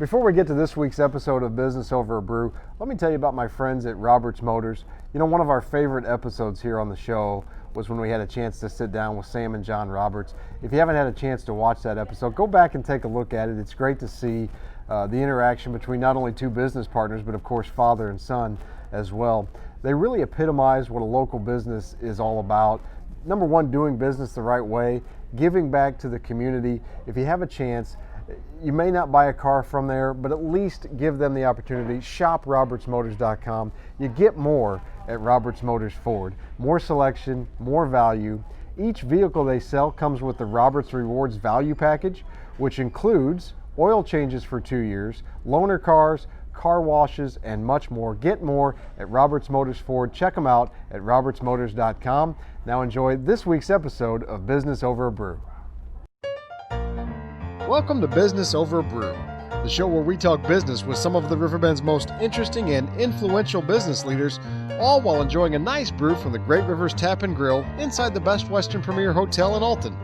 Before we get to this week's episode of Business Over a Brew, let me tell you about my friends at Roberts Motors. You know, one of our favorite episodes here on the show was when we had a chance to sit down with Sam and John Roberts. If you haven't had a chance to watch that episode, go back and take a look at it. It's great to see the interaction between not only two business partners, but of course father and son as well. They really epitomize what a local business is all about. Number one, doing business the right way, giving back to the community. If you have a chance, you may not buy a car from there, but at least give them the opportunity. Shop robertsmotors.com. You get more at Roberts Motors Ford. More selection, more value. Each vehicle they sell comes with the Roberts Rewards Value Package, which includes oil changes for 2 years, loaner cars, car washes, and much more. Get more at Roberts Motors Ford. Check them out at robertsmotors.com. Now enjoy this week's episode of Business Over a Brew. Welcome to Business Over a Brew, the show where we talk business with some of the Riverbend's most interesting and influential business leaders, all while enjoying a nice brew from the Great Rivers Tap and Grill inside the Best Western Premier Hotel in Alton.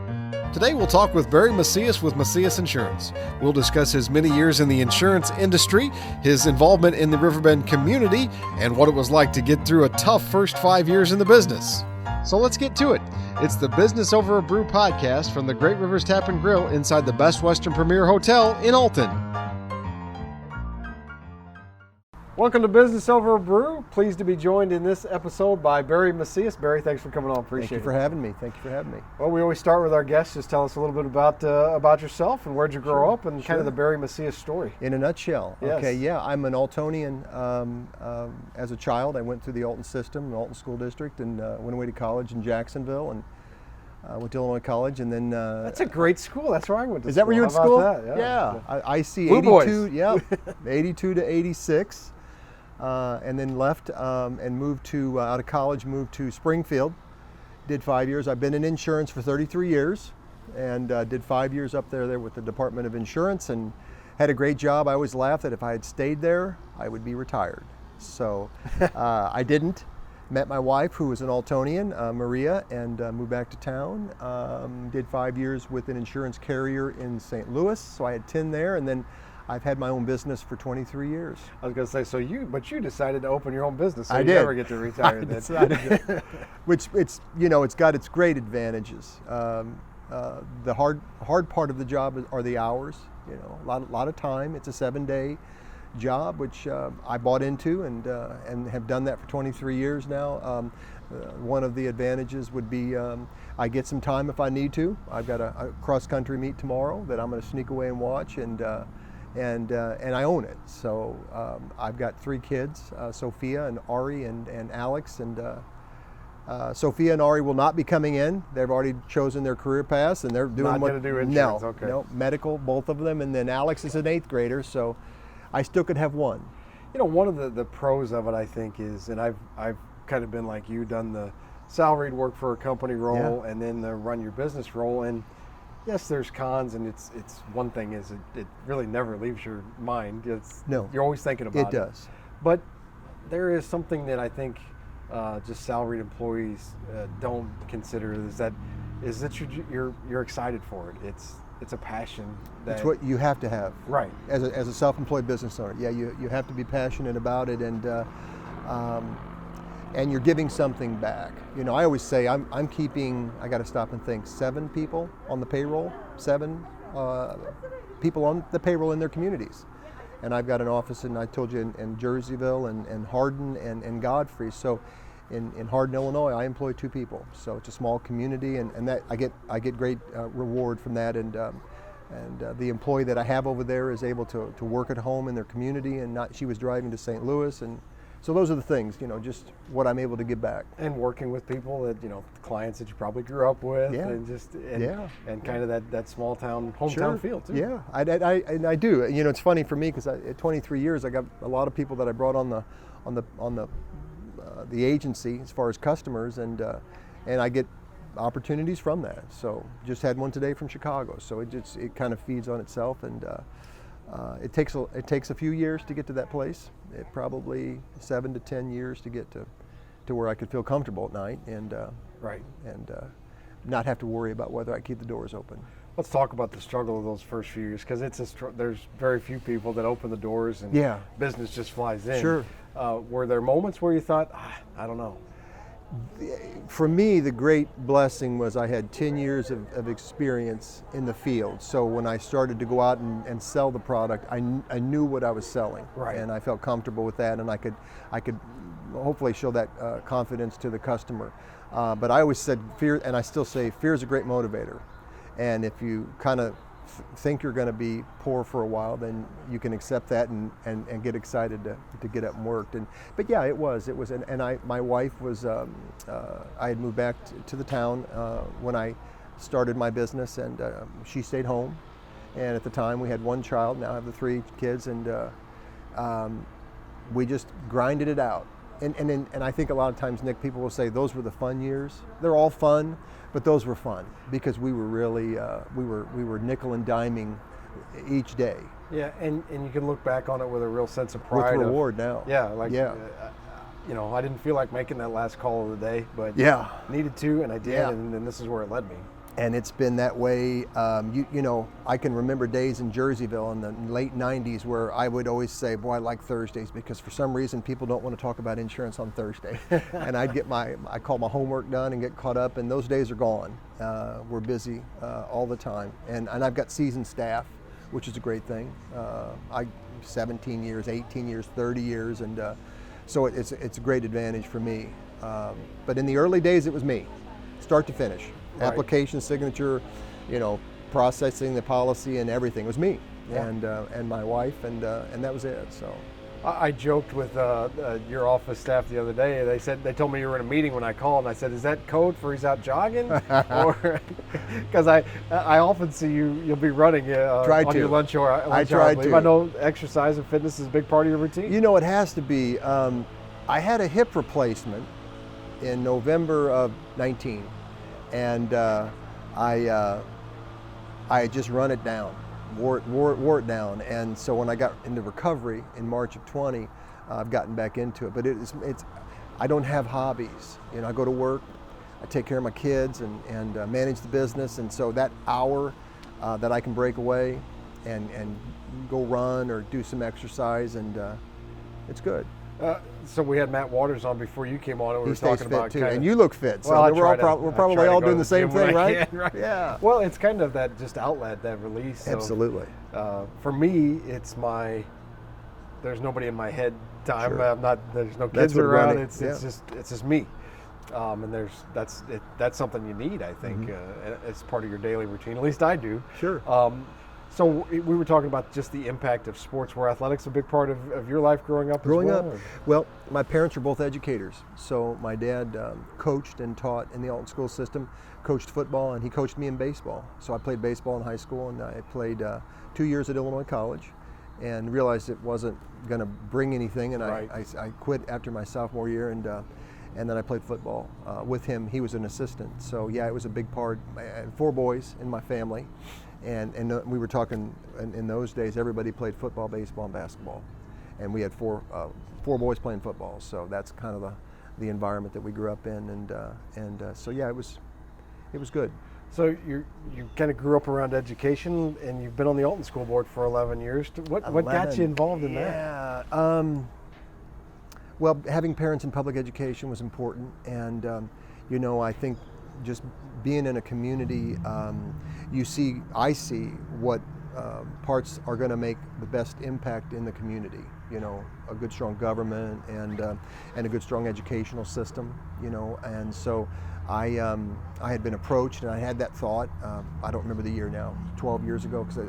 Today we'll talk with Barry Macias with Macias Insurance. We'll discuss his many years in the insurance industry, his involvement in the Riverbend community, and what it was like to get through a tough first 5 years in the business. So let's get to it. It's the Business Over a Brew podcast from the Great Rivers Tap and Grill inside the Best Western Premier Hotel in Alton. Welcome to Business Over a Brew. Pleased to be joined in this episode by Barry Macias. Barry, thanks for coming on. Appreciate it. Thank you for having me. Thank you for having me. Well, we always start with our guests. Just tell us a little bit about yourself and where'd you grow up and kind of the Barry Macias story. In a nutshell. Yes. Okay, yeah, I'm an Altonian. As a child, I went through the Alton system, the Alton School District, and went away to college in Jacksonville and went to Illinois College, and then that's a great school. That's where I went to school. Is that where you went to school? That? Yeah. I see Blue 82. Boys. Yeah, 82 to 86. And then left and moved to, out of college, moved to Springfield. Did 5 years. I've been in insurance for 33 years and did 5 years up there with the Department of Insurance and had a great job. I always laugh that if I had stayed there, I would be retired. So I didn't. Met my wife, who was an Altonian, Maria, and moved back to town. Did 5 years with an insurance carrier in St. Louis. So I had 10 there, and then I've had my own business for 23 years. I was going to say, but you decided to open your own business, so I you did. never get to retire. I decided to. Which it's got its great advantages. The hard part of the job are the hours. A lot of time. It's a 7-day job, which I bought into and have done that for 23 years now. One of the advantages would be I get some time if I need to. I've got a cross-country meet tomorrow that I'm going to sneak away and watch, and I own it. So I've got 3 kids, Sophia and Ari and Alex, and Sophia and Ari will not be coming in. They've already chosen their career paths, and they're doing not going to do insurance. No, medical, both of them, and then Alex is an 8th grader, so I still could have one. One of the pros of it, I think, is, and I've kind of been like you, done the salaried work for a company role and then the run your business role, and yes, there's cons, and it's one thing is it really never leaves your mind. You're always thinking about it. It does. But there is something that I think just salaried employees don't consider is that you're excited for it. It's a passion. It's what you have to have. Right. As a self-employed business owner, you have to be passionate about it, and you're giving something back. I always say I'm keeping, I got to stop and think, 7 people on the payroll, 7 people on the payroll in their communities. And I've got an office, and I told you, in Jerseyville and Hardin and Godfrey. So in Hardin, Illinois, I employ 2 people. So it's a small community, and that I get great reward from that. And the employee that I have over there is able to work at home in their community, and she was driving to St. Louis, and so those are the things, just what I'm able to give back. And working with people that, clients that you probably grew up with, and kind of that small town, hometown feel too. Yeah, I do. It's funny for me because at 23 years, I got a lot of people that I brought on the agency as far as customers, and I get opportunities from that. So just had one today from Chicago. So it kind of feeds on itself, and it takes a few years to get to that place. It probably 7 to 10 years to get to where I could feel comfortable at night and not have to worry about whether I keep the doors open. Let's talk about the struggle of those first few years, because there's very few people that open the doors and business just flies in. Sure. Were there moments where you thought, I don't know? For me, the great blessing was I had 10 years of experience in the field. So when I started to go out and sell the product, I knew what I was selling, right. And I felt comfortable with that, and I could hopefully show that confidence to the customer. But I always said fear, and I still say fear is a great motivator. And if you kind of think you're going to be poor for a while, then you can accept that and get excited to get up and work. But yeah, it was, and my wife was, I had moved back to the town when I started my business, and she stayed home. And at the time we had one child, now I have the 3 kids, and we just grinded it out. And I think a lot of times, Nick, people will say those were the fun years. They're all fun, but those were fun because we were really we were nickel and diming each day. Yeah, and you can look back on it with a real sense of pride. With reward now. Yeah, I didn't feel like making that last call of the day, but needed to, and I did, and this is where it led me. And it's been that way. I can remember days in Jerseyville in the late 90s where I would always say, boy, I like Thursdays, because for some reason people don't want to talk about insurance on Thursday. And I'd get I call my homework done and get caught up, and those days are gone. We're busy all the time. And I've got seasoned staff, which is a great thing. 17 years, 18 years, 30 years, and so it's a great advantage for me. But in the early days, it was me, start to finish. Right. Application, signature, processing the policy and everything. It was me and my wife, and that was it. So I joked with your office staff the other day. They told me you were in a meeting when I called, and I said, "Is that code for he's out jogging?" Or because I often see you'll be running on your lunch hour. I try to. I know exercise and fitness is a big part of your routine. It has to be. I had a hip replacement in November of 19. And I had just run it down, wore it down. And so when I got into recovery in March of 20, I've gotten back into it. But I don't have hobbies. I go to work, I take care of my kids and manage the business. And so that hour that I can break away and go run or do some exercise, and it's good. So we had Matt Waters on before you came on, and we were talking about too. And you look fit, so we're probably all doing the same thing, right? Right? Yeah. Well, it's kind of that just outlet, that release. So, absolutely. For me, it's there's nobody in my head time. Sure. There's no kids around. It's just me. And that's something you need, I think, as part of your daily routine. At least I do. Sure. So we were talking about just the impact of sports. Were athletics a big part of your life growing up? Well, my parents were both educators. So my dad coached and taught in the Alton school system, coached football, and he coached me in baseball. So I played baseball in high school, and I played 2 years at Illinois College, and realized it wasn't going to bring anything, and I quit after my sophomore year, and then I played football with him. He was an assistant. So yeah, it was a big part. I had 4 boys in my family. And we were talking in those days, everybody played football, baseball, and basketball, and we had four boys playing football. So that's kind of the environment that we grew up in, and so yeah, it was good. So you kind of grew up around education, and you've been on the Alton School Board for 11 years. What got you involved in that? Well, having parents in public education was important, and I think just being in a community, I see what parts are going to make the best impact in the community. A good, strong government and a good, strong educational system. And so I had been approached, and I had that thought. I don't remember the year now, 12 years ago, because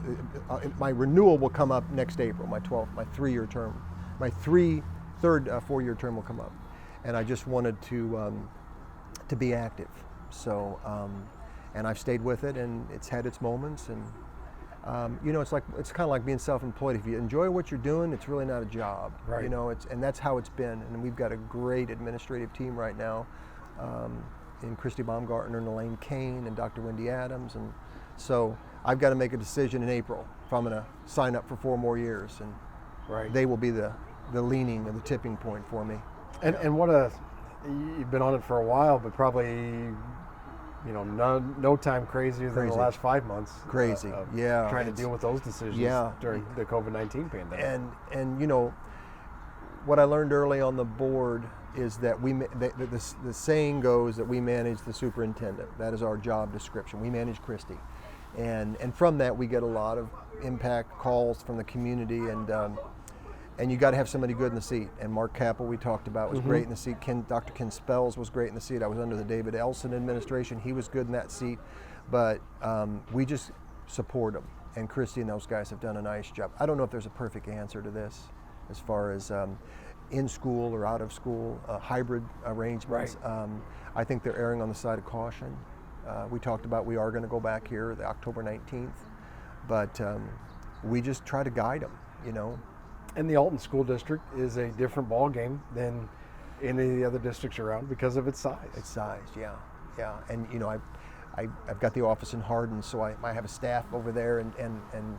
my renewal will come up next April. My 3-year term, my third 4-year term will come up, and I just wanted to be active. So, and I've stayed with it, and it's had its moments, and it's kind of like being self-employed. If you enjoy what you're doing, it's really not a job, right? And that's how it's been. And we've got a great administrative team right now, in Christy Baumgartner and Elaine Kane and Dr. Wendy Adams, and so I've got to make a decision in April if I'm going to sign up for 4 more years, and they will be the leaning and the tipping point for me. And you've been on it for a while, but probably no time crazier than the Crazy. last 5 months. Crazy, yeah. Trying to deal with those decisions during the COVID-19 pandemic. And what I learned early on the board is that the saying goes that we manage the superintendent. That is our job description. We manage Christie, and from that we get a lot of impact calls from the community, and you got to have somebody good in the seat. And Mark Capel, we talked about, was great in the seat. Dr. Ken Spells was great in the seat. I was under the David Elson administration. He was good in that seat, but we just support him. And Christie and those guys have done a nice job. I don't know if there's a perfect answer to this, as far as in school or out of school, hybrid arrangements. Right. I think they're erring on the side of caution. We talked about we are going to go back here the October 19th, but we just try to guide them, And the Alton School District is a different ball game than any of the other districts around because of its size. Its size, yeah. And I've got the office in Hardin, so I have a staff over there, and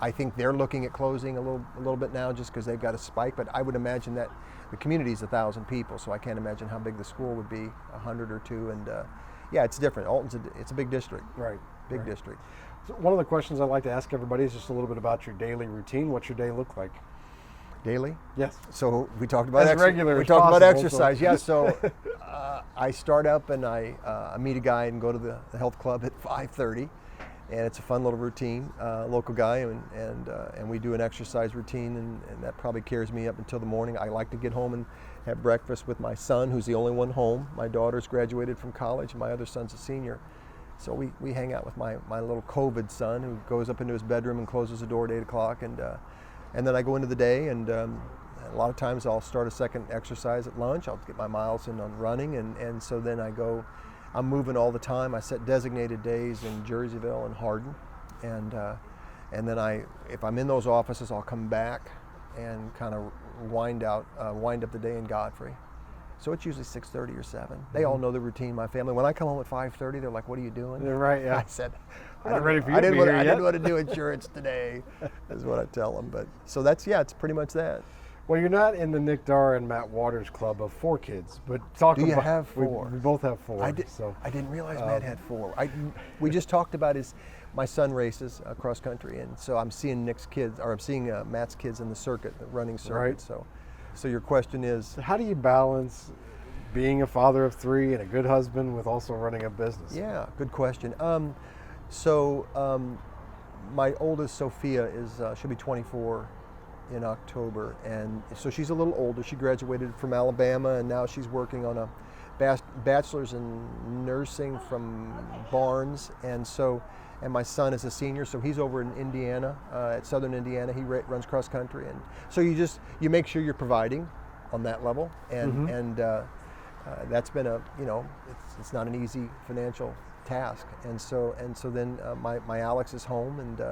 I think they're looking at closing a little bit now just because they've got a spike. But I would imagine that the community is 1,000 people, so I can't imagine how big the school would be, 100 or 2. And yeah, it's different. Alton's it's a big district. Right. Big district. So one of the questions I like to ask everybody is just a little bit about your daily routine. What's your day look like? Daily? Yes. So we talked about regular we talked about possible, exercise. so. Yeah. So I start up and I meet a guy and go to the health club at 5:30, and it's a fun little routine. Local guy, and we do an exercise routine, and that probably carries me up until the morning. I like to get home and have breakfast with my son, who's the only one home. My daughter's graduated from college, and my other son's a senior. So we hang out with my little COVID son, who goes up into his bedroom and closes the door at 8 o'clock, and then I go into the day, and a lot of times I'll start a second exercise at lunch. I'll get my miles in on running, and so then I'm moving all the time. I set designated days in Jerseyville and Hardin, and then if I'm in those offices, I'll come back and kind of wind up the day in Godfrey. So it's usually 6:30 or 7. They all know the routine. My family. When I come home at 5:30, they're like, "What are you doing?" They're right. Yeah. I said, "I'm not ready for you to be I here yet." didn't want to do insurance today, is what I tell them. But so it's pretty much that. Well, you're not in the Nick Darr and Matt Waters club of 4 kids, but talking Do you about have 4? We both have 4. I didn't realize Matt had 4. We just talked about my son races cross country, and so I'm seeing Matt's kids in the circuit, the running circuit. Right. So your question is, how do you balance being a father of 3 and a good husband with also running a business? Yeah, good question. My oldest, Sophia, she'll be 24 in October, and so she's a little older. She graduated from Alabama, and now she's working on a bachelor's in nursing from Barnes, and my son is a senior, so he's over in Indiana, at Southern Indiana. He runs cross country, and so you make sure you're providing on that level, and that's been it's not an easy financial task, and so then my Alex is home, and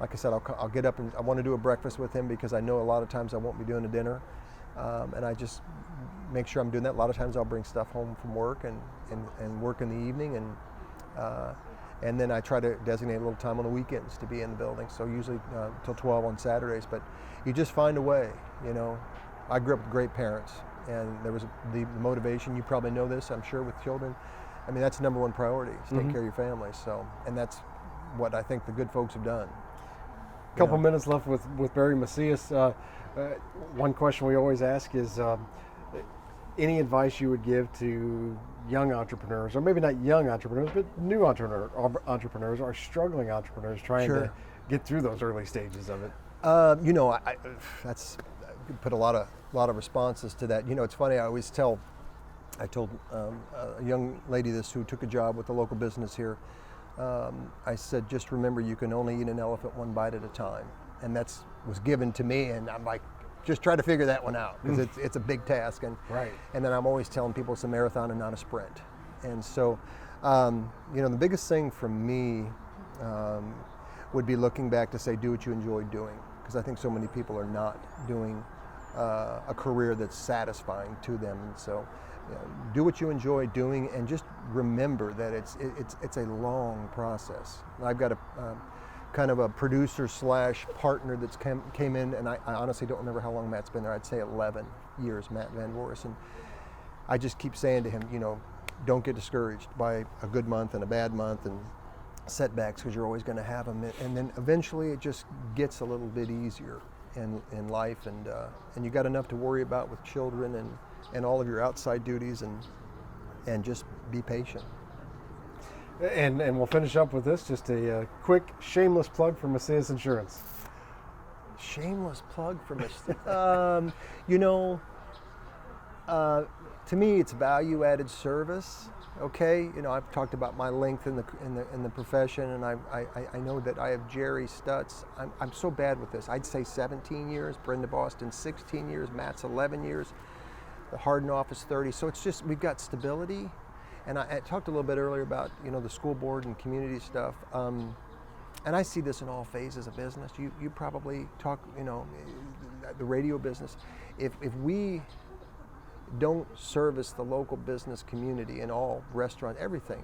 like I said, I'll get up and I want to do a breakfast with him because I know a lot of times I won't be doing a dinner, and I just make sure I'm doing that. A lot of times I'll bring stuff home from work and work in the evening, and then I try to designate a little time on the weekends to be in the building. So usually till 12 on Saturdays, but you just find a way. I grew up with great parents, and there was the motivation. You probably know this, I'm sure, with children. I mean, that's the number one priority, is take care of your family. So, and that's what I think the good folks have done. Couple minutes left with Barry Macias. One question we always ask is any advice you would give to young entrepreneurs, or maybe not young entrepreneurs, but new entrepreneurs or struggling entrepreneurs trying to get through those early stages of it? I could put a lot of responses to that. It's funny. I told a young lady this who took a job with a local business here. I said, just remember, you can only eat an elephant one bite at a time, and was given to me, and I'm like, just try to figure that one out, because it's a big task, and then I'm always telling people it's a marathon and not a sprint. And so the biggest thing for me would be looking back to say, do what you enjoy doing, because I think so many people are not doing a career that's satisfying to them. And so do what you enjoy doing, and just remember that it's a long process. I've got a kind of a producer / partner that's came in, and I honestly don't remember how long Matt's been there. I'd say 11 years, Matt Van Voris, and I just keep saying to him, don't get discouraged by a good month and a bad month and setbacks, because you're always going to have them. And then eventually it just gets a little bit easier in life, and you got enough to worry about with children and all of your outside duties, and just be patient. And we'll finish up with this, just a quick shameless plug for Macias Insurance. Shameless plug for Macias. To me, it's value-added service. Okay, I've talked about my length in the profession, and I know that I have Jerry Stutz. I'm so bad with this. I'd say 17 years, Brenda Boston 16 years, Matt's 11 years, the Hardin office 30. So it's just, we've got stability. And I talked a little bit earlier about the school board and community stuff. And I see this in all phases of business. You probably talk, the radio business. If we don't service the local business community in all restaurant, everything,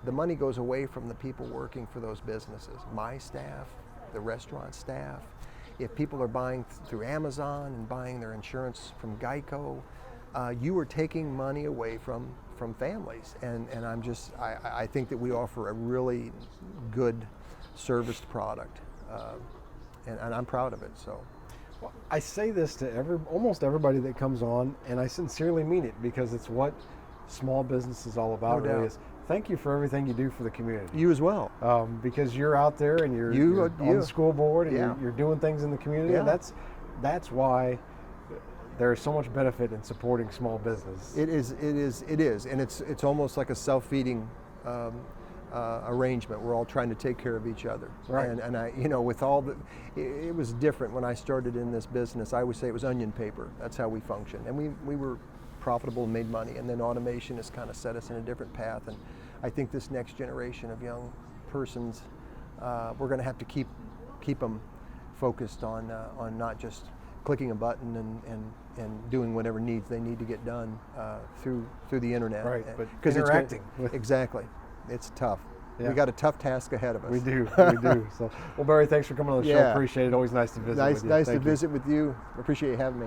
the money goes away from the people working for those businesses. My staff, the restaurant staff. If people are buying through Amazon and buying their insurance from Geico, you are taking money away from families. And I think that we offer a really good serviced product, and I'm proud of it. So. Well, I say this to almost everybody that comes on, and I sincerely mean it, because it's what small business is all about. No really doubt. is. Thank you for everything you do for the community. You as well. Because you're out there and you're on the school board, and you're doing things in the community. Yeah. And that's why there's so much benefit in supporting small business. It is, and it's almost like a self-feeding arrangement. We're all trying to take care of each other. Right. And I, with all it was different when I started in this business. I would say it was onion paper. That's how we functioned, and we were profitable and made money. And then automation has kind of set us in a different path. And I think this next generation of young persons, we're going to have to keep them focused on not just clicking a button and doing whatever needs they need to get done through the internet. Right, but interacting. with Exactly. It's tough. Yeah. We got a tough task ahead of us. We do. So, well, Barry, thanks for coming on the show. Appreciate it. Always nice to visit with you. Nice Thank to you. visit with you. Appreciate you having me.